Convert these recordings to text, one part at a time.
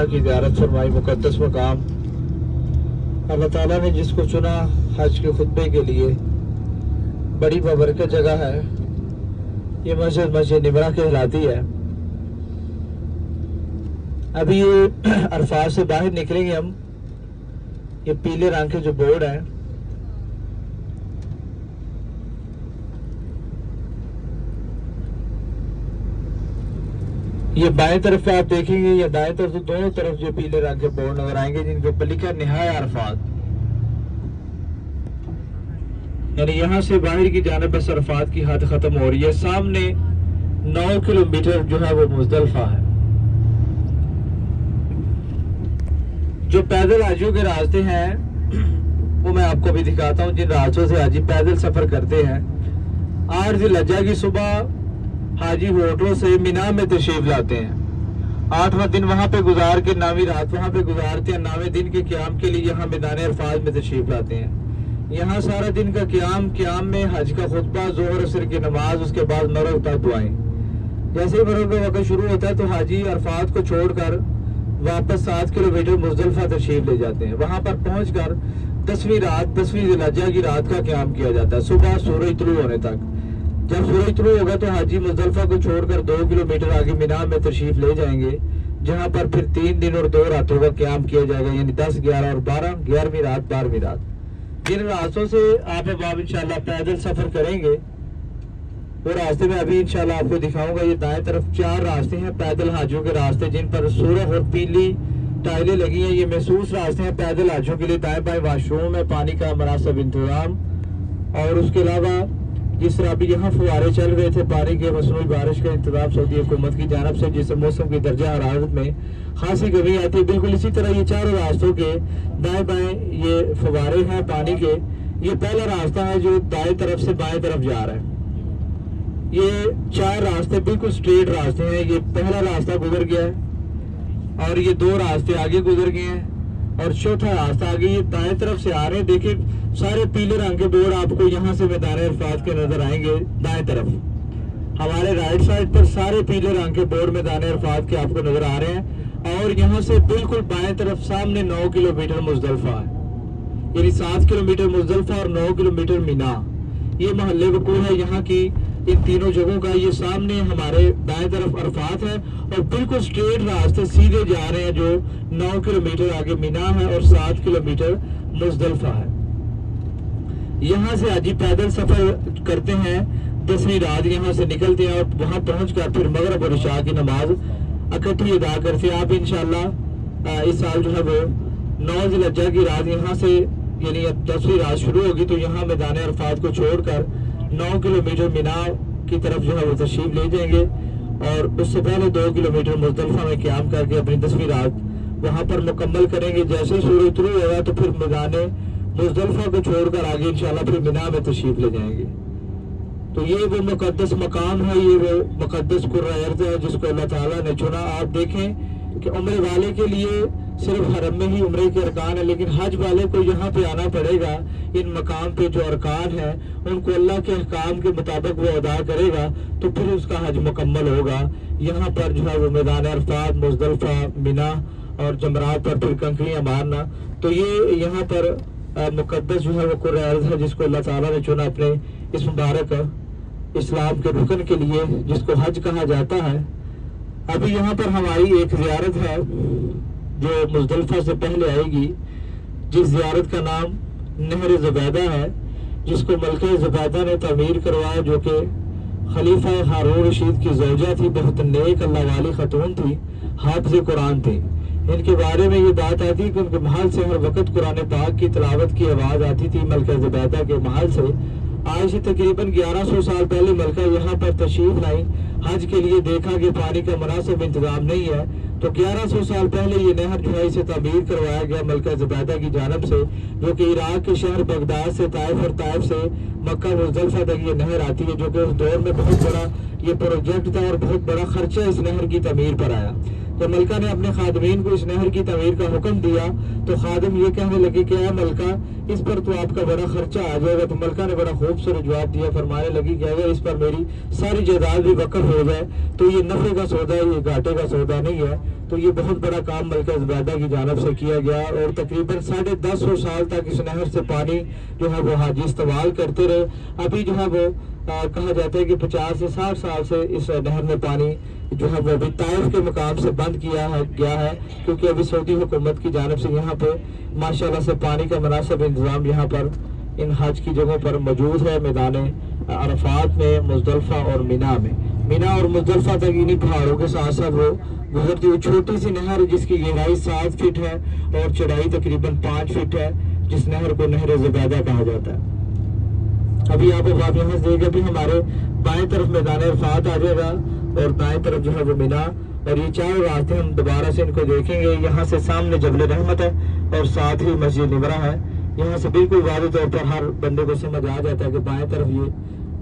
की ज़ियारत फरमाई मुक़द्दस मकाम। अल्लाह ताला ने जिसको चुना हज के खुतबे के लिए, बड़ी बबरकत जगह है ये मस्जिद निमरा कहलाती है। अभी ये अरफात से बाहर निकलेंगे हम। ये पीले रंग के जो बोर्ड हैं, ये बाएं तरफ आप देखेंगे या दाएं तरफ, तो दोनों तरफ जो पीले रंग के बोर्ड नजर आएंगे जिनके ऊपर लिखा है निहाया अरफात। यानी यहाँ से बाहर की जानिब बस अरफात की हद खत्म हो रही है। सामने 9 किलोमीटर जो है वो मुजदलिफा है। जो पैदल हाजियों के रास्ते हैं वो मैं आपको भी दिखाता हूँ। जिन रास्तों से हाजी पैदल सफर करते हैं, 8 ज़िलहज्जा की सुबह हाजी होटलों से मिना में तशरीफ लाते हैं। 8वां दिन वहां पे गुजार के नामी रात वहां पे गुजारते हैं। 9वें दिन के क़याम के लिए यहाँ मैदान अरफात में तशरीफ लाते हैं। यहाँ सारा दिन का क़याम में हज का खुतबा, ज़ोहर असर की नमाज, उसके बाद मगरिब तक दुआएं। जैसे ही मगरिब का वक्त शुरू होता है तो हाजी अरफात को छोड़कर वापस 7 किलोमीटर मुजदलिफा तशरीफ ले जाते हैं। वहां पर पहुंचकर 10वीं ज़िलहज्जा की रात का क़याम किया जाता है, सुबह सूरज तुलू होने तक। जब सूरज तुलू होगा तो हाजी मुजदलिफा को छोड़कर 2 किलोमीटर आगे मिना में तशरीफ ले जाएंगे, जहां पर फिर 3 दिन और 2 रातों का क़याम किया जाएगा, यानी 10, 11 और 12, 11वीं रात, 12वीं रात। जिन रास्तों से आप इंशाल्लाह पैदल सफर करेंगे वो रास्ते में अभी इंशाल्लाह आपको दिखाऊंगा। ये दाएं तरफ 4 रास्ते हैं पैदल हाजियों के रास्ते, जिन पर सुरख और पीली टाइलें लगी हैं। ये महसूस रास्ते हैं पैदल हाजियों के लिए। दाएं बाएं वाशरूम है, पानी का मुनासिब इंतजाम, और उसके अलावा जिस तरह अभी यहाँ फुवारे चल रहे थे पानी के, मसनूई बारिश का इंतजाम सऊदी हुकूमत की जानब से, जिससे मौसम की दर्जा हरारत में खासी कमी आती है। बिल्कुल इसी तरह ये चारों रास्तों के दाएं बाएं ये फुवारे हैं पानी के। ये पहला रास्ता है जो दाएं तरफ से बाएं तरफ जा रहा है। ये 4 रास्ते बिल्कुल स्ट्रेट रास्ते हैं। ये पहला रास्ता गुजर गया है और ये 2 रास्ते आगे गुजर गए हैं और चौथा रास्ता आगे ये दाएं तरफ से आ रहे हैं। देखिए सारे पीले रंग के बोर्ड आपको यहाँ से मैदान अरफात के नजर आएंगे। दाएं तरफ हमारे राइट साइड पर सारे पीले रंग के बोर्ड मैदान अरफात के आपको नजर आ रहे हैं। और यहाँ से बिल्कुल बाएं तरफ सामने 9 किलोमीटर मुजदलिफा है, यानी 7 किलोमीटर मुजदलिफा और 9 किलोमीटर मिना। ये मोहल्ले वकूल है यहाँ की इन तीनों जगहों का। ये सामने हमारे दाएं तरफ अरफात है और बिल्कुल स्ट्रेट रास्ते सीधे जा रहे हैं जो 9 किलोमीटर आगे मिना है और 7 किलोमीटर मुजदलिफा है। यहाँ से हाजी पैदल सफर करते हैं, 10वीं रात यहाँ से निकलते हैं और वहाँ पहुँचकर फिर मगरिब और इशा की नमाज इकट्ठी अदा करते हैं। आप इंशाल्लाह इस साल जो है वो 9 ज़िलहज्जा की रात यहाँ से, यानी अब 10वीं रात शुरू होगी तो यहाँ मैदान अरफात को छोड़कर 9 किलोमीटर मिना की तरफ जो है वो तशरीफ ले जाएंगे और उससे पहले 2 किलोमीटर मुजदलिफा में क़याम करके अपनी 10वीं रात वहाँ पर मुकम्मल करेंगे। जैसे ही सूरज तुलू होगा तो फिर मैदान मुजदलिफा को छोड़कर आगे इंशाल्लाह फिर मिना में तशरीफ ले जाएंगे। तो ये वो मुकद्दस मकाम है, ये वो मुकद्दस कुर्रा अर्ज़ है जिसको अल्लाह ताला ने चुना। आप देखें कि उम्रे वाले के लिए सिर्फ हरम में ही उम्रे के अरकान है, लेकिन हज वाले को यहाँ पे आना पड़ेगा। इन मकाम पे जो अरकान है उनको अल्लाह के अहकाम के मुताबिक वो अदा करेगा तो फिर उसका हज मुकम्मल होगा। यहाँ पर जो है वो मैदान अरफात, मुजदलिफा, मिना और जमरात पर फिर कंकरियाँ मारना। तो ये यहाँ पर मुकद्दस जो है वो कुर्रा अर्ज़ है जिसको अल्लाह ताला ने चुना अपने इस मुबारक इस्लाम के रुकन के लिए, जिसको हज कहा जाता है। अभी यहाँ पर हमारी एक ज़ियारत है जो मुजदलिफा से पहले आएगी, जिस ज़ियारत का नाम नहर ज़ुबैदा है, जिसको मलके ज़ुबैदा ने तमीर करवाया, जो कि खलीफा हारून रशीद की ज़ौजा थी, बहुत नेक अल्लाह वाली खतून थी, हाफ़िज़ कुरान थी। इनके बारे में ये बात आती है कि उनके महल से हर वक्त कुरान पाक की तिलावत की आवाज़ आती थी। मलका ज़ुबैदा के महल से आज से तकरीबन 1100 साल पहले मलका यहाँ पर तशरीफ लाई हज के लिए। देखा कि पानी का मुनासिब इंतजाम नहीं है तो 1100 साल पहले ये नहर जो है इसे तमीर करवाया गया मलका ज़ुबैदा की जानब से, जो कि इराक के शहर बगदाद से ताइफ और ताइफ से मक्का मुजदलिफा तक ये नहर आती है, जो कि उस दौर में बहुत बड़ा ये प्रोजेक्ट था और बहुत बड़ा खर्चा इस नहर की तमीर पर आया। तो मलका ने अपने खादमीन को इस नहर की तमीर का हुक्म दिया तो खादिम ये कहने लगे कि मलका इस पर तो आपका बड़ा खर्चा आ जाएगा। तो मलका ने बड़ा खूबसूरत जवाब दिया, फरमाने लगी कि अगर इस पर मेरी सारी जायदाद भी वक्फ حوض ہے تو یہ نفع کا سودا ہے، یہ گھاٹے کا سودا نہیں ہے. تو یہ بہت بڑا کام ملکہ زبیدہ کی جانب سے کیا گیا اور تقریباً 1050 سال تک اس نہر سے پانی جو ہے وہ حاجی استعمال کرتے رہے. ابھی جو ہے وہ کہا جاتا ہے کہ 50 سے 60 سال سے اس نہر میں پانی جو ہے وہ ابھی طائف کے مقام سے بند کیا گیا ہے، کیونکہ ابھی سعودی حکومت کی جانب سے یہاں پہ ماشاءاللہ سے پانی کا مناسب انتظام یہاں پر ان حج کی جگہوں پر موجود ہے. میدان عرفات میں، مزدلفہ اور مینا میں، مینا اور مزدلفہ تک انہی پہاڑوں کے ساتھ ساتھ وہ گزرتی ہوئی چھوٹی سی نہر جس کی گہرائی 7 فٹ ہے اور چڑھائی تقریباً 5 فٹ ہے، جس نہر کو نہر زبیدہ کہا جاتا ہے. ابھی آپ یہاں سے دیکھ ابھی ہمارے بائیں طرف میدان عرفات آ جائے گا اور دائیں طرف جو ہے وہ مینا، اور یہ چاروں راستے ہم دوبارہ سے ان کو دیکھیں گے. یہاں سے سامنے جبل رحمت ہے اور ساتھ ہی مسجد نمرہ ہے. یہاں سے بالکل واضح طور پر ہر بندے کو سمجھ آ جاتا ہے کہ بائیں طرف یہ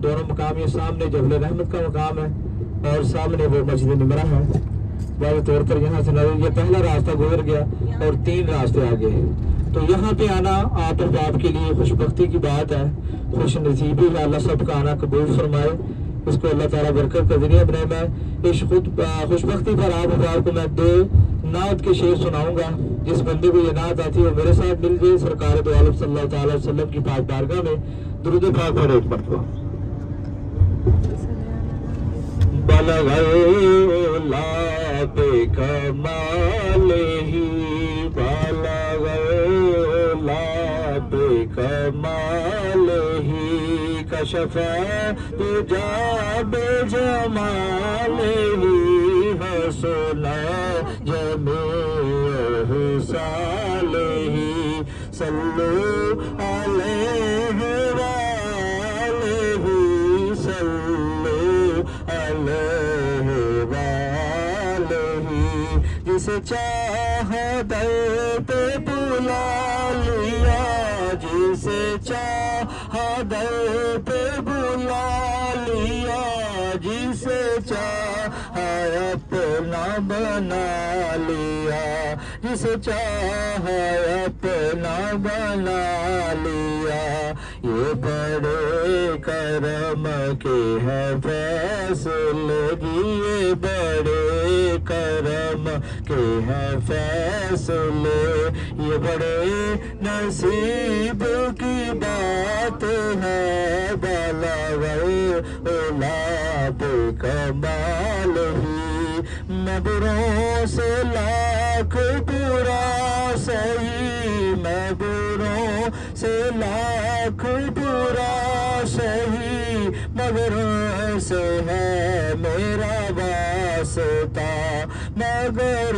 دونوں مقام، یہ سامنے جبل رحمت کا مقام ہے اور سامنے وہ مسجد نمرہ ہے. واضح طور پر یہاں سے یہ پہلا راستہ گزر گیا اور 3 راستے آگے ہیں. تو یہاں پہ آنا آپ احباب کے لیے خوش بختی کی بات ہے، خوش نصیبی ہے. اللہ سب کا آنا قبول فرمائے، اس کو اللہ تعالیٰ برکت کا ذریعہ بنائے. میں اس خوش بختی پر آپ احباب کو میں 2 نعت کے شعر سناؤں گا. جس بندے کو یہ نعت آتی ہے وہ میرے ساتھ مل جائے سرکار دو عالم صلی اللہ تعالیٰ وسلم کی پاک بارگاہ میں درود پاک پڑھے ایک مرتبہ. بلغ العلا بکمالہ بلغ العلا بکمالہ کشف الدجی بجمالہ حسن جمیع خصالہ صلو علیہ وآلہ صلو علیہ وآلہ. جسے چاہا در پہ بلا لیا، جسے چاہا در پہ بلا لیا، جسے چاہا اپنا بنا لیا، جسے چاہا اپنا بنا لیا. یہ بڑے کرم کے ہے فیصلگی، یہ بڑے کرم کے ہے فیصلے، یہ بڑے نصیب کی بات ہے. بلغ العلا بکمالہ میں بروں سے لاکھ برا سہی، میں بروں سے لاکھ برا سہی، مگر سے ہے میرا واسطہ، مگر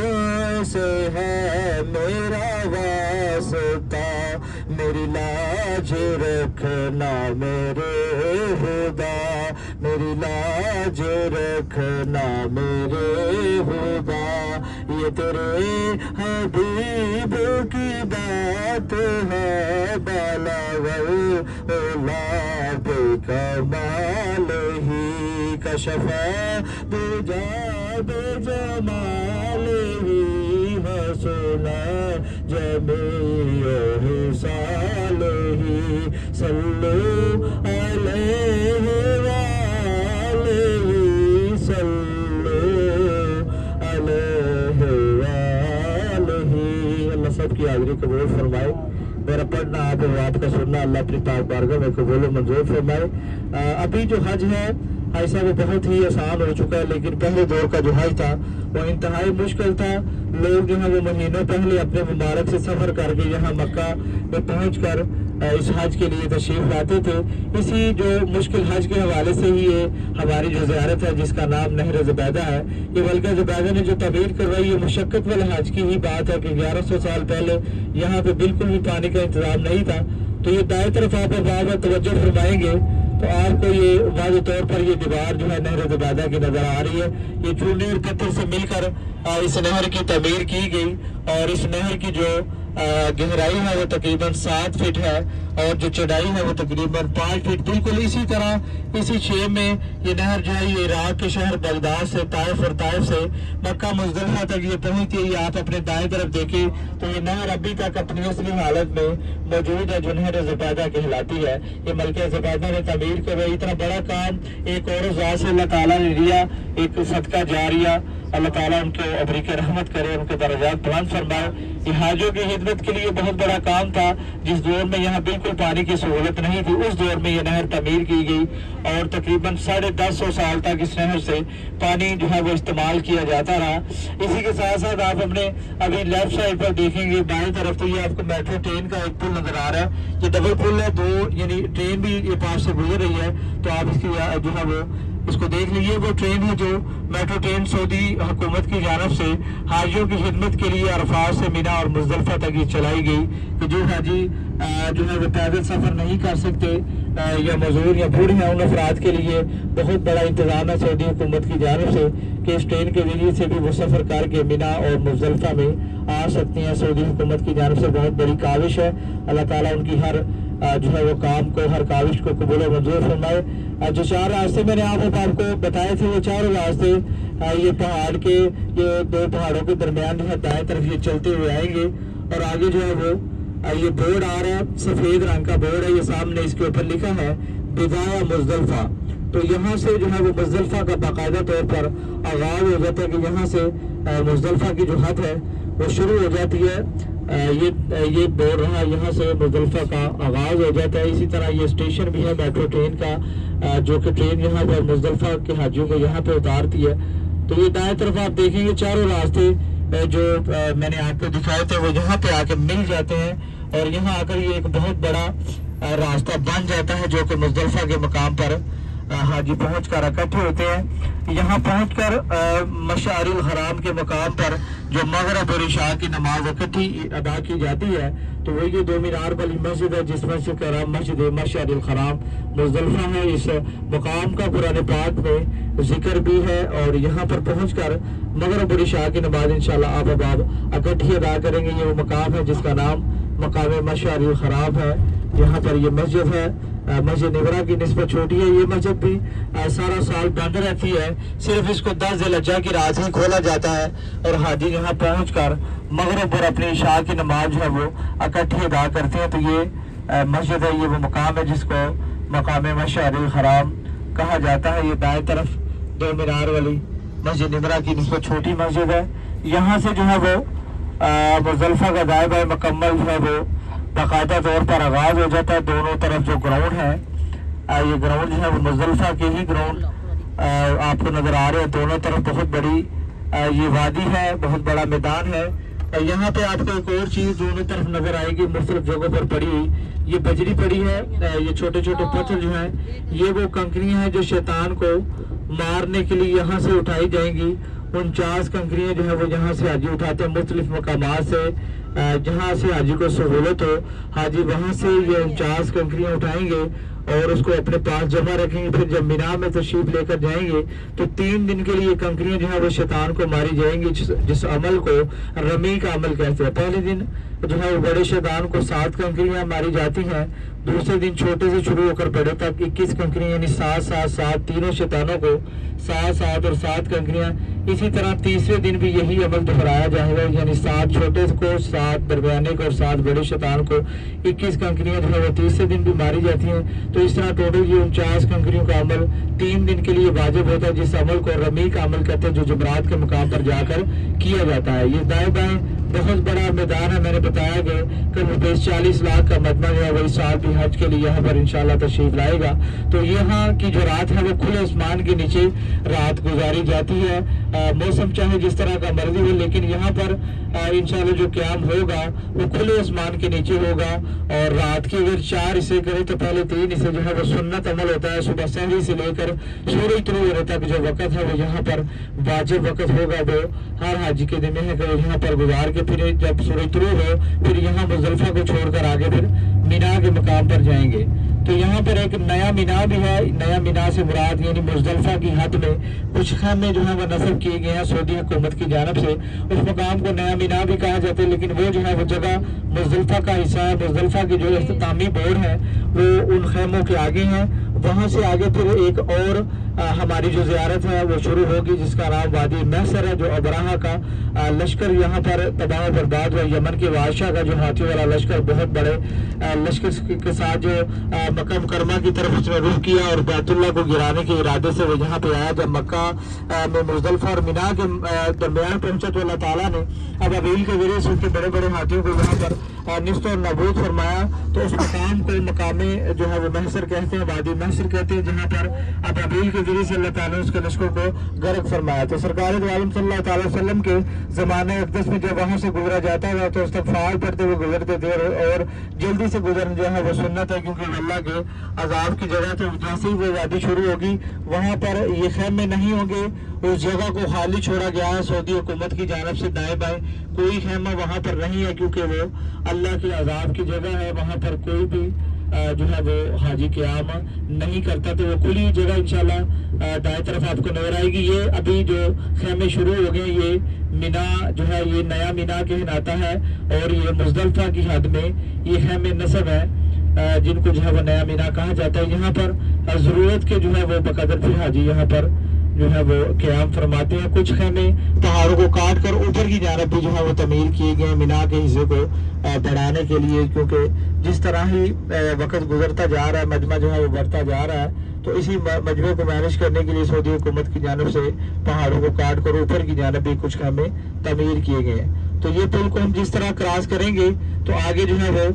سے ہے میرا واسطہ. میری لاج رکھنا میرے خدا، میری لاج رکھنا میرے خدا. یہ تیرے حبیب کی بات ہے. بلغ العلا بکمالہ کشف الدجی بجمالہ حسن جمیع خصالہ صلو علیہ وآلہ صلو علیہ وآلہ. اللہ سب کی حاضری قبول فرمائے. میرا پڑھنا آپ کا سننا اللہ اپنی پاک بارگاہ میں قبول و منظور فرمائے. ابھی جو حج ہے ایسا وہ بہت ہی آسان ہو چکا ہے، لیکن پہلے دور کا جو حج تھا وہ انتہائی مشکل تھا. لوگ جو ہے وہ مہینوں پہلے اپنے مبارک سے سفر کر کے یہاں مکہ میں پہنچ کر اس حج کے لیے تشریف لاتے تھے. اسی جو مشکل حج کے حوالے سے ہی یہ ہماری جو زیارت ہے جس کا نام نہر زبیدہ ہے، یہ ملکہ زبیدہ نے جو تعمیر کروائی یہ مشقت والے حج کی ہی بات ہے کہ 1100 سال پہلے یہاں پہ بالکل بھی پانی کا انتظام نہیں تھا. تو یہ دائیں طرف آپ احباب توجہ فرمائیں گے تو آپ کو یہ واضح طور پر یہ دیوار جو ہے نہر زبیدہ کی نظر آ رہی ہے. یہ چونے اور پتھر سے مل کر اس نہر کی تعمیر کی گئی اور اس نہر کی جو गहराई है वो तकरीबन 7 फीट है और जो चौड़ाई है वो तकरीबन 5 फीट। बिल्कुल इसी तरह इसी शेप में ये नहर जो है ये इराक के शहर बगदाद से ताइफ और ताइफ से मक्का मुज़दलिफ़ा तक ये पहुंचती है। ये आप अपने दाएं तरफ देखें तो ये नहर अभी तक अपनी असली हालत में मौजूद है जो नहर ज़ुबैदा कहलाती है। ये मलके ज़ुबैदा ने तमीर कर इतना बड़ा काम एक और ज़ात से अल्लाह ताला ने दिया, एक सदका जारिया। अल्लाह ताला उनको अबरीक रहमत करे, उनके दर्जात बुलंद फरमाए। ये हाजियों की खिदमत के लिए बहुत बड़ा काम था। जिस दौर में यहाँ बिल्कुल पानी की सहूलत नहीं थी उस दौर में यह नहर तमीर की गई और तकरीबन 150 साल तक इस नहर से पानी जो है वो इस्तेमाल किया जाता रहा। इसी के साथ साथ आप अपने अभी लेफ्ट साइड पर देखेंगे बाएं तरफ तो ये आपको मेट्रो ट्रेन का एक पुल नजर आ रहा है। ये डबल पुल है, दो यानी ट्रेन भी ये पास से गुजर रही है तो आप इसकी जो है वो इसको देख लीजिए। वो ट्रेन है जो मेट्रो ट्रेन सऊदी हुकूमत की जानब से हाजियों की खिदमत के लिए अरफात से मिना और मुज़दलिफ़ा तक ये चलाई गई कि जो हाजी जो है वो पैदल सफ़र नहीं कर सकते या मजदूर या बूढ़े हैं उन अफराद के लिए बहुत बड़ा इंतज़ाम है सऊदी हुकूमत की जानब से कि इस ट्रेन के जरिए से भी वो सफ़र करके मिना और मुज़दलिफ़ा में आ सकते हैं। सऊदी हुकूमत की जानब से बहुत बड़ी काविश है। अल्लाह ताला उनकी हर जो है वो काम को, हर काविश को कबूल और मंजूर फरमाए। जो 4 रास्ते मैंने आपको बताए थे वो 4 रास्ते ये पहाड़ के ये 2 पहाड़ों के दरमियान जो है दाएं तरफ ये चलते हुए आएंगे और आगे जो है वो ये बोर्ड आ रहा है, सफेद रंग का बोर्ड है, ये सामने इसके ऊपर लिखा है बिदाया मुज़दलिफ़ा। तो यहाँ से जो है वो मुज़दलिफ़ा का बाकायदा तौर पर आगाज हो जाता है कि यहाँ से मुज़दलिफ़ा की जो हद है वो शुरू हो जाती है। ये बोर्ड रहा, यहाँ से मुज़दलिफ़ा का आगाज हो जाता है। इसी तरह ये स्टेशन भी है मेट्रो ट्रेन का जो कि ट्रेन यहाँ पर मुज़दलिफ़ा के हाजियों को यहाँ पे उतारती है। तो ये दाएं तरफ आप देखेंगे 4 रास्ते जो मैंने आपको दिखाए थे वो यहाँ पे आके मिल जाते हैं और यहाँ आकर ये एक बहुत बड़ा रास्ता बन जाता है जो कि मुज़दलिफ़ा के मकाम पर हाजी पहुँच कर इकट्ठे होते हैं। यहाँ पहुँच कर मशारिल हराम के मकाम पर जो मगरिब और इशा की नमाज इकट्ठी अदा की जाती है तो वो ये 2 मीनार वाली मस्जिद है जिस मस्जिद का नाम मस्जिद मशारिल हराम मुज़दलिफ़ा है। इस मकाम का कुरान पाक में जिक्र भी है और यहाँ पर पहुँच कर मगरिब और इशा की नमाज इंशाल्लाह आप इकट्ठी अदा करेंगे। ये वो मकाम है जिसका नाम मकाम मशारिल हराम है। यहाँ पर ये मस्जिद है, मस्जिद निबरा की निस्बत छोटी है। ये मस्जिद भी सारा साल बंद रहती है, सिर्फ इसको 10 ज़िलहिज्जा की रात ही खोला जाता है और हाजी यहाँ पहुँच कर मगरिब पर अपनी इशा की नमाज जो है वो इकट्ठी अदा करते हैं। तो ये मस्जिद है, ये वो मकाम है जिसको मकाम मशारिल हराम कहा जाता है। ये दाएं तरफ 2 मीनार वाली मस्जिद निबरा की निस्बत छोटी मस्जिद है। यहाँ से जो है वो मुज़दलिफ़ा का दाएं बाएं मुकम्मल जो है वो बाकायदा तौर पर आगाज हो जाता है। दोनों तरफ जो ग्राउंड है ये ग्राउंड जो है वो मुज़दलिफ़ा के ही ग्राउंड आपको नजर आ रहे हैं। दोनों तरफ बहुत बड़ी ये वादी है, बहुत बड़ा मैदान है। यहाँ पे आपको एक और चीज दोनों तरफ नजर आएगी मुख्तलिफ जगहों पर पड़ी हुई, ये बजरी पड़ी है। ये छोटे छोटे पत्थर जो है ये वो कंकरियां हैं जो शैतान को मारने के लिए यहाँ से उठाई जाएंगी। 49 कंकरियां जो है वो यहाँ से हाजी उठाते हैं मुख्तलिफ मकामात से, जहाँ से हाजी को सहूलत हो हाजी वहाँ से ये 49 कंकरियां उठाएंगे और उसको अपने पास जमा रखेंगे। फिर जब मीना में तशरीफ लेकर जाएंगे तो 3 दिन के लिए कंकरियां जो है वो शैतान को मारी जाएंगी, जिस अमल को रमी का अमल कहते हैं। पहले दिन जो है वो बड़े शैतान को 7 कंकरियां मारी जाती हैं, दूसरे दिन छोटे से शुरू होकर बड़े तक 21 कंकरियां यानी 7 तीनों शैतानों को 7 और 7 कंकरियां। इसी तरह तीसरे दिन भी यही अमल दोहराया जाएगा, यानी 7 छोटे को 7 दरमियाने को और 7 बड़े शैतान को 21 कंकरियां जो है वो तीसरे दिन भी मारी जाती हैं। तो इस तरह टोटल ये 49 कंकरियों का अमल 3 दिन के लिए वाजिब होता है, जिस अमल को रमी का अमल कहते हैं, जो जुमरात के मुकाम पर जाकर किया जाता है। ये दाएं बाएं बहुत बड़ा मैदान है। मैंने बताया कि करीब 40 लाख का मजमा जो है वो इस साल भी हज के लिए यहाँ पर इंशाल्लाह तशरीफ लाएगा। तो यहाँ की जो रात है वो खुले आसमान के नीचे रात गुजारी जाती है। मौसम चाहे जिस तरह का मर्जी हो, लेकिन यहाँ पर इंशाल्लाह जो क़याम होगा वो खुले आसमान के नीचे होगा। और रात के अगर 4 हिस्से करें तो पहले 3 हिस्से जो है वो सुन्नत अमल होता है। सुबह सहरी से लेकर सूरज तुलू होने तक जो वक़्त है वो यहाँ पर वाजिब वक़्त होगा, वो हर हाजी के दिन है कि यहाँ पर गुजार के फिर जब सूरज तुलू हो फिर यहाँ मुज़दलिफ़ा को छोड़कर आगे फिर मीना के मकाम पर जाएंगे। तो यहाँ पर एक नया मीना भी है। नया मीना से मुराद यानी मुज़दलिफ़ा की हद में कुछ खैमे जो है वो नस्ब किए गए हैं सऊदी हुकूमत की जानब से। उस मकाम को नया मीना भी कहा जाता है, लेकिन वो जो है वो जगह मुजदलिफा का हिस्सा है। मुजदलिफा की जो इख्तितामी बोर्ड है वो उन खेमों के आगे है। वहाँ से आगे फिर एक और हमारी जो ज़ियारत है वो शुरू होगी, जिसका नाम वादी महसर है। जो अबराहा का लश्कर यहाँ पर तबाह बर्बाद हुआ, यमन के बादशाह का जो हाथियों वाला लश्कर, बहुत बड़े लश्कर के साथ जो मक्का मुकरमा की तरफ उसने रुख किया और बैतुल्लाह को गिराने के इरादे से वो यहाँ पे आया। जब मक्का में मुजदलिफा और मिना के दरमियान पहुंचा तो अल्लाह ताला ने अब अबील के जरिए से उसके बड़े बड़े हाथियों को यहाँ पर निस्त और नाबूद फरमाया। तो उस मकाम को मकामे जो है वो महसर कहते हैं, वादी महसर कहते हैं, जहाँ पर अब अबील के जरिए से अल्लाह ताला ने उसके लश्कर को गर्क फरमाया। तो सरकार दो आलम सल्लल्लाहु अलैहि वसल्लम के ज़माने अक़दस में जब वहाँ से गुजरा जाता है तो इस्तग़फ़ार पढ़ते हुए गुजरते थे और जल्दी से गुजरना जो है वो सुन्नत है, क्योंकि अल्लाह के अज़ाब की जगह तो जैसे ही वो वादी शुरू होगी वहाँ पर ये खैमे नहीं होंगे। उस जगह को खाली छोड़ा गया है सऊदी हुकूमत की जानिब से, दाएं बाएं कोई खैमा वहाँ पर नहीं है, क्योंकि वो अल्लाह के अज़ाब की जगह है। वहाँ पर कोई भी जो है वो हाजी क़याम नहीं करता। तो वो खुली जगह इंशाल्लाह दाएं तरफ आपको नजर आएगी। ये अभी जो खैमे शुरू हो गए, ये मिना जो है ये नया मिना कहलाता है और ये मुजदलिफा की हद में ये खैमे नस्ब है, जिनको जो है वो नया मिना कहा जाता है। यहाँ पर ज़रूरत के जो है वो बकदर फिर हाजी यहाँ पर जो है वो क़याम फरमाते हैं। कुछ खैमे पहाड़ों को काट कर ऊपर की जानब भी जो है वो तमीर किए गए मिना के हिस्से को बढ़ाने के लिए, क्योंकि जिस तरह ही वक्त गुजरता जा रहा है, मजमा जो है वो बढ़ता जा रहा है, तो इसी मजमे को मैनेज करने के लिए सऊदी हुकूमत की जानब से पहाड़ों को काट कर ऊपर की जानब भी कुछ खैमे तमीर किए गए हैं। तो ये पुल को हम जिस तरह क्रॉस करेंगे तो आगे जो है वो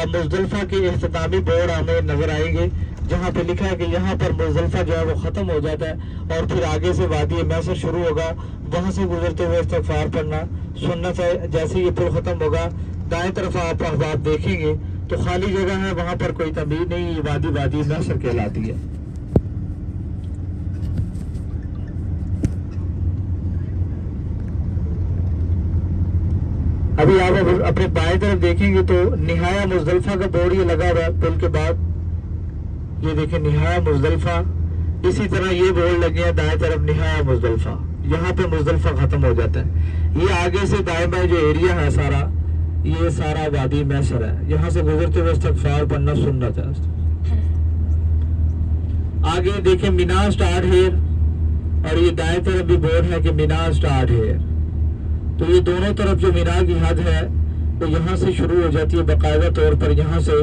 मुजदलिफा के इख्तितामी बोर्ड हमें नजर आएंगे, जहाँ पे लिखा है कि यहाँ पर मुजदलिफा जो है वो ख़त्म हो जाता है और फिर आगे से वादी महसर शुरू होगा। वहाँ से गुजरते हुए इस्तग़फ़ार पढ़ना सुन्नत है। जैसे ये पुल ख़त्म होगा दाएं तरफ आप अहबाब देखेंगे तो खाली जगह है, वहाँ पर कोई तमीर नहीं, ये वादी महसर कहलाती है। अभी आप अपने बाएं तरफ देखेंगे तो निहाया मुजदलिफा का बोर्ड ये लगा हुआ है पुल के बाद, ये देखें निहाया मुजदलिफा। इसी तरह ये बोर्ड लगे हैं दाएं तरफ निहाया मुजदलिफा, यहाँ पे मुजदलिफा खत्म हो जाता है। ये आगे से दाएं बाएं जो एरिया है सारा, ये सारा वादी महसर है। यहाँ से गुजरते हुए इस्तग़फ़ार पढ़ना सुन्नत है। आगे देखें मिना स्टार्ट हेयर, और ये दाएं तरफ भी बोर्ड है कि मिना स्टार्ट हेयर। तो ये दोनों तरफ जो मिना की हद है वो यहाँ से शुरू हो जाती है, बाकायदा तौर पर यहाँ से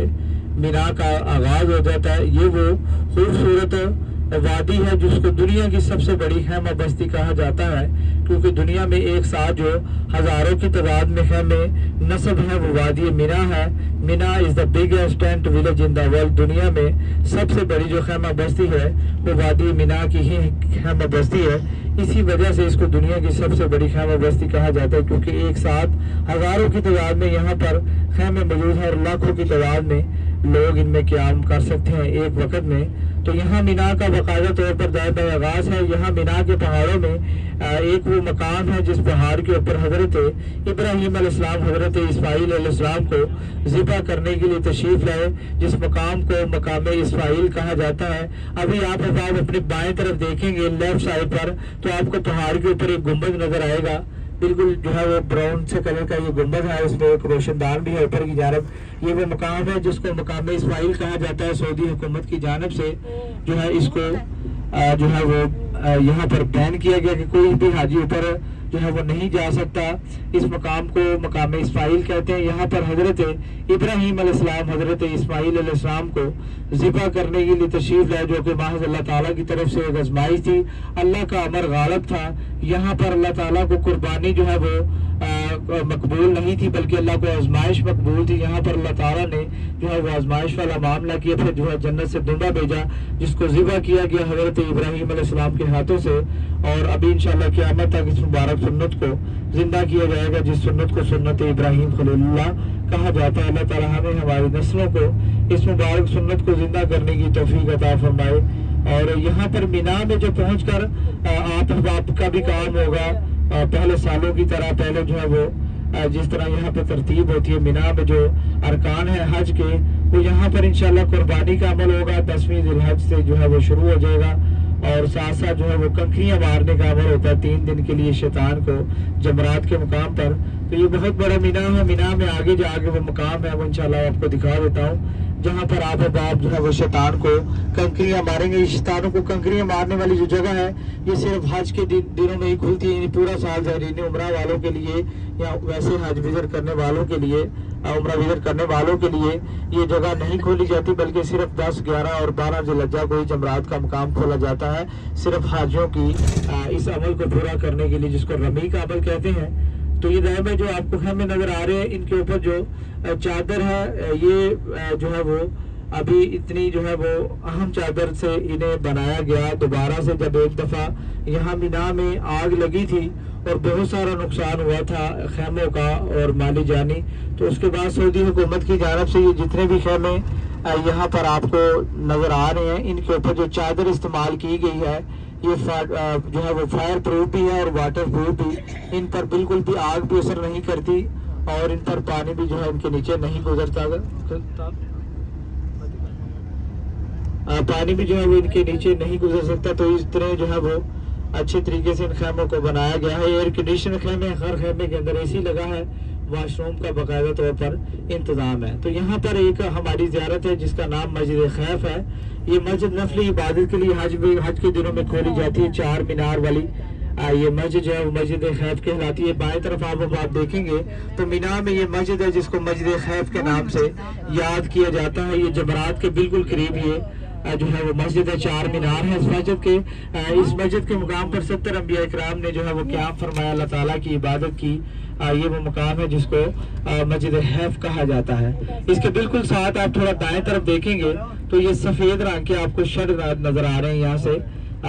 मिना का आगाज हो जाता है। ये वो खूबसूरत वादी है जिसको दुनिया की सबसे बड़ी खैमा बस्ती कहा जाता है, क्योंकि दुनिया में एक साथ जो हजारों की तादाद में खैमे नस्ब है वो वादी मिना है। Mina is the biggest tent village in the world. दुनिया में सबसे बड़ी जो खैमा बस्ती है वो वादी मिना की ही खैमा बस्ती है। इसी वजह से इसको दुनिया की सबसे बड़ी खैमा बस्ती कहा जाता है, क्योंकि एक साथ हजारों की तादाद में यहाँ पर खैमे मौजूद है और लाखों की तादाद में लोग इनमें क़याम कर सकते हैं एक वक्त में। तो यहाँ मिना का बाकायदा तौर पर दाएं बाएं आगाज है। यहाँ मिना के पहाड़ों में एक वो मकाम है जिस पहाड़ के ऊपर हजरत इब्राहीम अलैहिस्सलाम हजरत इस्माईल अलैहिस्सलाम को ज़िबा करने के लिए तशरीफ लाए, जिस मकाम को मकाम इस्माईल कहा जाता है। अभी आप अपने बाएं तरफ देखेंगे लेफ्ट साइड पर तो आपको पहाड़ के ऊपर एक गुंबद नजर आएगा, बिल्कुल जो है वो ब्राउन से कलर का ये गुंबद है, उसमें एक रोशनदान भी है ऊपर की जानब। ये वो मकाम है जिसको मकाम इस्माईल कहा जाता है। सऊदी हुकूमत की जानब से जो है इसको जो है वो यहाँ पर बैन किया गया कि कोई भी हाजी ऊपर जो है वो नहीं जा सकता। इस मकाम को मकाम इस्माईल कहते हैं। यहाँ पर हजरत इब्राहीम अलैहिस्सलाम हजरत इस्माईल अलैहिस्सलाम को ज़िबा करने के लिए तशरीफ लाए, जो कि महज अल्लाह ताला की तरफ से एक आजमाइश थी। अल्लाह का अमर गालिब था। यहाँ पर अल्लाह ताला को कुर्बानी जो है वो मकबूल नहीं थी, बल्कि अल्लाह को आजमाइश मकबूल थी। यहाँ पर अल्लाह ताला ने जो है वो आजमाइश वाला मामला किया, फिर जो है जन्नत से दुम्बा भेजा जिसको ज़िबा किया गया हजरत इब्राहीम अलैहिस्सलाम के हाथों से। और अभी इंशाअल्लाह क़यामत तक इस मुबारक सुन्नत को जिंदा किया जाएगा, जिस सुन्नत को सुन्नत इब्राहीम खलीलुल्लाह कहा जाता है। अल्लाह ताला हमें हमारी नस्लों को इस मुबारक सुन्नत को जिंदा करने की तौफीक अता फरमाए। और यहाँ पर मिना में जो पहुँच कर आपका भी काम होगा पहले सालों की तरह। पहले जो है वो जिस तरह यहाँ पे तरतीब होती है मिना में जो अरकान है हज के, वो यहाँ पर इंशाल्लाह कुर्बानी का अमल होगा। 10वीं ज़िलहज से जो है वो शुरू हो जाएगा और साथ साथ जो है वो कंकरियाँ मारने का अमल होता है 3 दिन के लिए शैतान को जमरात के मुकाम पर। تو ये बहुत बड़ा मीना है। मीना में आगे जो आगे वो मकाम है वो इंशाल्लाह आपको दिखा देता हूँ, जहाँ पर आप जो है वो शैतान को कंकरियां मारेंगे। ये शैतानों को कंकरियां मारने वाली जो जगह है ये सिर्फ हज के दिनों में ही खुलती है, यानी पूरा साल ज़ायरीन उम्रा वालों के लिए या वैसे हज विजिट करने वालों के लिए, उम्रा विजिट करने वालों के लिए ये जगह नहीं खोली जाती, बल्कि सिर्फ 10, 11 और 12 ज़िलहज्जा को ही जमरात का मकाम खोला जाता है, सिर्फ हाजियों की इस अमल को पूरा करने के लिए, जिसको रमी का अमल कहते हैं। तो ये दायबा जो आपको खेमे नजर आ रहे हैं, इनके ऊपर जो चादर है ये जो है वो अभी इतनी जो है वो अहम चादर से इन्हें बनाया गया दोबारा से। जब एक दफ़ा यहाँ मीना में आग लगी थी और बहुत सारा नुकसान हुआ था खेमों का और माली जानी, तो उसके बाद सऊदी हुकूमत की जानब से ये जितने भी खेमे यहाँ पर आपको नज़र आ रहे हैं, इनके ऊपर जो चादर इस्तेमाल की गई है ये जो है वो फायर प्रूफ भी है और वाटर प्रूफ भी। इन पर बिल्कुल भी आग भी असर नहीं करती और इन पर पानी भी जो है इनके नीचे नहीं गुजरता। पानी भी जो है वो इनके नीचे नहीं गुजर सकता। तो इस तरह जो है वो अच्छे तरीके से इन खेमों को बनाया गया है। एयर कंडीशन खेमे, हर खेमे के अंदर एसी लगा है, वाशरूम का बाकायदा तौर पर इंतजाम है। तो यहाँ पर एक हमारी ज़ियारत है जिसका नाम मस्जिद खैफ है। ये मस्जिद नफली इबादत के लिए हज के दिनों में खोली जाती है, 4 मीनार वाली ये मस्जिद जो है वो मस्जिद खैफ कहलाती है। बाएं तरफ आप देखेंगे तो मीना में ये मस्जिद है जिसको मस्जिद खैफ के नाम से याद किया जाता है। ये जमरात के बिल्कुल करीब ये जो है वो मस्जिद है, 4 मीनार है इस मस्जिद के मुकाम पर 70 अंबिया इकराम ने जो है वो क़याम फरमाया, अल्लाह ताला की इबादत की। ये वो मुकाम है जिसको मस्जिद हैफ कहा जाता है। इसके बिल्कुल साथ आप थोड़ा दाएं तरफ देखेंगे तो ये सफेद रंग के आपको शेड नजर आ रहे हैं। यहाँ से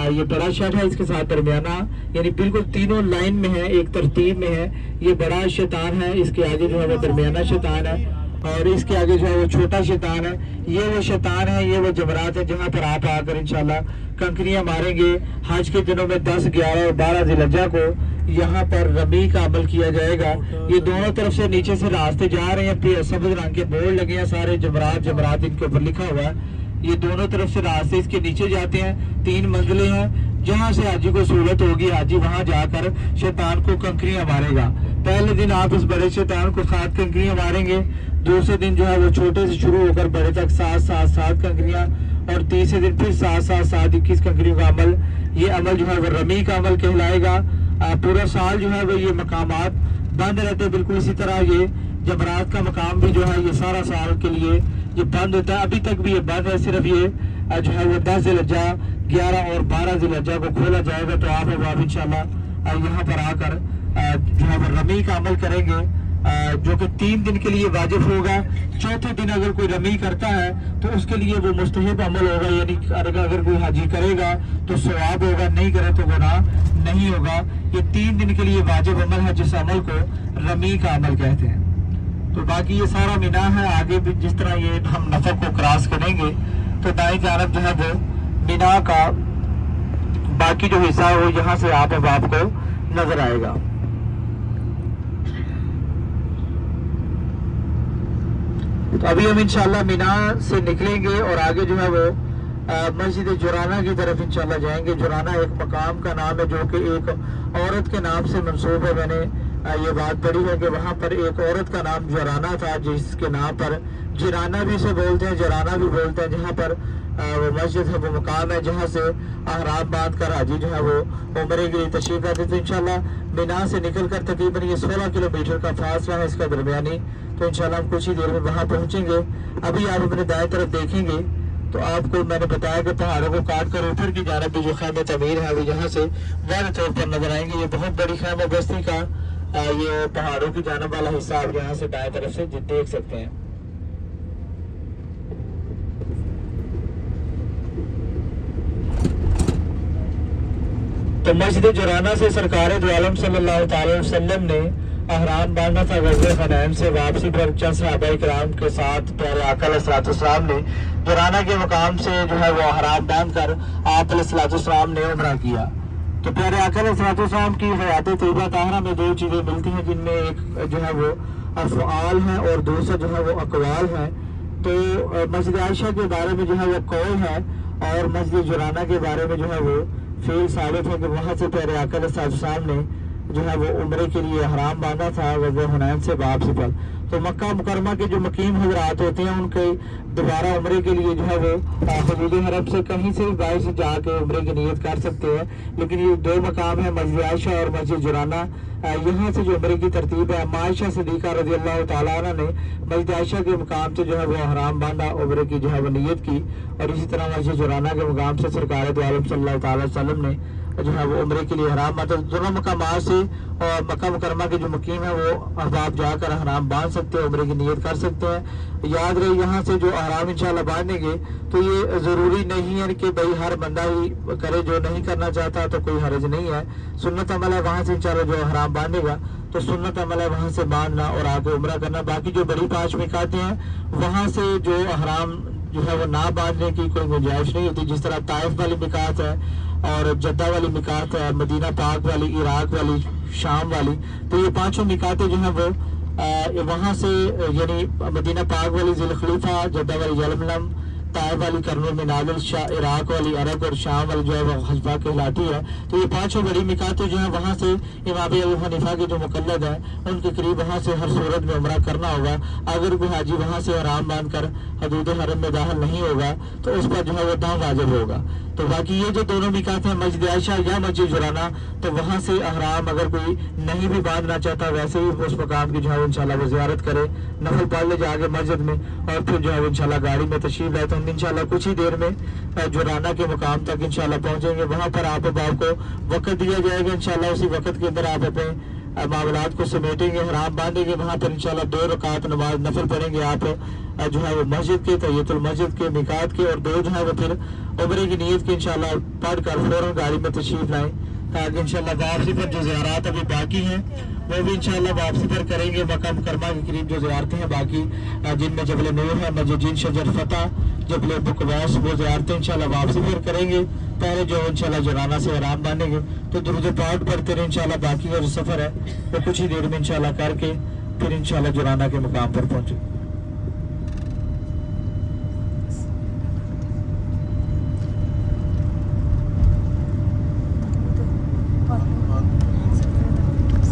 ये बड़ा शेड है, इसके साथ दरमियाना यानी बिल्कुल तीनों लाइन में है, एक तरतीब में है। ये बड़ा शैतान है, इसके आगे जो है वो दरमियाना शैतान है और इसके आगे जो है वो छोटा शैतान है। ये वो शैतान है, ये वो जमरात है जहाँ पर आप आकर इंशाल्लाह कंकरियां मारेंगे। हज के दिनों में 10, 11 और 12 ज़िलहज्जा को यहाँ पर रमी का अमल किया जाएगा। ये दोनों तरफ से नीचे से रास्ते जा रहे हैं, सब्ज रंग के बोर्ड लगे हैं, सारे जमरात इनके ऊपर लिखा हुआ है। ये दोनों तरफ से रास्ते इसके नीचे जाते हैं, 3 मंजिलें हैं। जहाँ से हाजी को सहूलत होगी हाजी वहाँ जाकर शैतान को कंकरियां मारेगा। पहले दिन आप इस बड़े शैतान को 7 कंकरियां मारेंगे, दूसरे दिन जो है वो छोटे से शुरू होकर बड़े तक 7 कंकरियां और तीसरे दिन फिर 7 21 कंकरियों का अमल। ये अमल जो है वो रमी का अमल कहलाएगा। पूरा साल जो है वो ये मकामात बंद रहते हैं। बिल्कुल इसी तरह ये जमरात का मकाम भी जो है ये सारा साल के लिए ये बंद होता है, अभी तक भी ये बंद है। सिर्फ ये जो है वो 10 ज़िलहज्जा, 11 और 12 ज़िलहज्जा को खोला जाएगा। तो आप इंशाल्लाह यहाँ पर आकर जो है वो रमी का अमल करेंगे, जो कि 3 दिन के लिए वाजिब होगा। चौथे दिन अगर कोई रमी करता है तो उसके लिए वो मुस्तहिब अमल होगा, यानी अगर कोई हाजी करेगा तो सवाब होगा, नहीं करे तो गुनाह नहीं होगा। ये 3 दिन के लिए वाजिब अमल है जिस अमल को रमी का अमल कहते हैं। तो बाकी ये सारा मीना है। आगे भी जिस तरह ये हम नफक को क्रॉस करेंगे तो दाएं जानब जो है वो मीना का बाकी जो हिस्सा है वो यहाँ से आपको नजर आएगा। तो अभी हम इंशाल्लाह मीना से निकलेंगे और आगे जो है वो मस्जिद जुराना की तरफ इंशाल्लाह जाएंगे। जुराना एक मकाम का नाम है जो कि एक औरत के नाम से मंसूब है। मैंने ये बात पढ़ी है कि वहाँ पर एक औरत का नाम जुराना था, जिसके नाम पर जिराना भी से बोलते हैं, जराना भी बोलते हैं। जहाँ पर वो मस्जिद है, वो मकाम है जहाँ से अहराम बांध कर हाजी जो है वो उम्रे के लिए तशरीफ लाते। तो इंशाल्लाह मीना से निकल कर तकरीबन ये 16 किलोमीटर का फासला है इसका दरमियानी। तो इंशाल्लाह हम कुछ ही देर में वहाँ पहुँचेंगे। अभी आप अपने दाएं तरफ देखेंगे तो आपको मैंने बताया कि पहाड़ों को काट कर ऊपर की जानब भी जो खैमे तमीर है वो यहाँ से वाज़ेह तौर पर नजर आएंगे। ये बहुत बड़ी खैमा बस्ती का ये पहाड़ों की जानब वाला हिस्सा आप यहाँ से दाएं तरफ से देख सकते हैं। तो मस्जिद जुराना से सरकार दो आलम सल्लल्लाहु अलैहि वसल्लम ने अहराम बांधा था गज़वे हुनैन से वापसी पर चंद सहाबा किराम के साथ प्यारे आका अलैहिस्सलाम ने जुराना के मकाम से जो है वो अहराम बांध कर आप अलैहिस्सलाम ने उम्रा किया। तो प्यारे आका अलैहिस्सलाम की हयात तैयबा ताहरा में 2 चीज़ें मिलती हैं, जिनमें एक जो है वो अफ़आल है और दूसरा जो है वो अक़वाल है। तो मस्जिद आयशा के बारे में जो है वो कौल है और मस्जिद जुराना के बारे में जो है वो फ़ील साबित है कि वहाँ से प्यारे आका अलैहिस्सलाम ने जो है वो उम्रे के लिए हराम बांधा था ग़ज़वा हुनैन से वापसी पर। तो मक्का मुकरमा के जो मुकीम हजरात होते हैं उनके दोबारा उम्रे के लिए जो है वो हदूद हरम से कहीं से भी बाहर से जाके उम्रे की नीयत कर सकते हैं। लेकिन ये दो मकाम है, मस्जिद आयशा और मस्जिद जुराना, यहाँ से जो उम्रे की तरतीब है, आयशा सिद्दीक़ा रज़ी अल्लाह तआला अन्हा ने मस्जिद आयशा के मुकाम से जो है वो हराम बांधा, उम्रे की जो है वो नीयत की। और इसी तरह मस्जिद जुराना के मुकाम से सरकार दो आलम सल्लल्लाहु अलैहि वसल्लम ने जो है वो उम्रे के लिए हराम बांधा। दोनों मकामात से और मक्का मुकरमा के जो मुकीम है वो अहबाब जाकर हराम बांध सकते हैं, उम्रे की नीयत कर सकते हैं। याद रहे यहाँ से जो हराम इंशाल्लाह बांधेंगे तो ये ज़रूरी नहीं है कि भाई हर बंदा ही करे, जो नहीं करना चाहता तो कोई हर्ज नहीं है। सुन्नत अमल है वहाँ से इंशाल्लाह जो हराम बांधेगा तो सुन्नत अमल है वहाँ से बांधना और आगे उम्रा करना। बाकी जो बड़ी 5 मिकातें हैं वहाँ से जो हराम जो है वो ना बांधने की कोई गुंजाइश नहीं होती। जिस तरह ताइफ वाली मिकात है और जद्दा वाली मिकात है, मदीना पाक वाली, इराक वाली, शाम वाली, तो ये 5 मिकातें जो हैं वो वहाँ से यानी मदीना पाक वाली ज़िल खलीफा, जद्दा वाली यलमलम, ताइफ वाली करनुल मिनाजुल, इराक वाली अरब और शाम वाली जो है वो हजफा कहलाती है। तो ये 5 बड़ी मिकातें जो है वहाँ से इमाम अबू हनीफा के जो मुकल्लद है उनके करीब वहाँ से हर सूरत में उम्रा करना होगा। अगर कोई हाजी वहाँ से हराम बांध कर हदूद हरम में दाखिल नहीं होगा तो उस पर जो है वो दाम वाजिब होगा। तो बाकी ये जो दोनों मिकात हैं मस्जिद आयशा या मस्जिद जुराना, तो वहाँ से अहराम अगर कोई नहीं भी बांधना चाहता वैसे ही उस मकाम की जो है इंशाल्लाह वो ज़ियारत करे, नफल पढ़ ले जाके मस्जिद में, और फिर जो है इंशाल्लाह गाड़ी में तशरीफ लाए। तो हम इंशाल्लाह कुछ ही देर में जुराना के मुकाम तक इंशाल्लाह पहुँचेंगे। वहाँ पर आप को वक़्त दिया जाएगा, इंशाल्लाह उसी वक़्त के अंदर आप अपने मामलात को समेटेंगे, हराम बांधेंगे। वहाँ पर इंशाल्लाह 2 रकात नमाज नफल पढ़ेंगे आप जो है वो मस्जिद के, तहियतुल मस्जिद के, मिकात के, और 2 जो है वो फिर उम्रे की नीयत की इंशाल्लाह पढ़कर फौरन गाड़ी में तशरीफ लाएं, ताकि इंशाल्लाह वापसी पर जो ज़ियारत अभी बाकी हैं वो भी इंशाल्लाह वापसी पर करेंगे। मक्का मुकरमा के करीब जो ज़ियारतें हैं बाकी, जिनमें जबल नूर है, मस्जिद शजर फतह, जबल बुकवास, वो ज़ियारतें इंशाल्लाह वापसी पर करेंगे। पहले जो इंशाल्लाह जुराना से हराम बांधेंगे तो दुरूद पाक पढ़ते रहे इंशाल्लाह। बाकी का जो सफ़र है वो कुछ ही देर में इंशाल्लाह करके फिर इंशाल्लाह जुराना के मुकाम पर पहुँचे।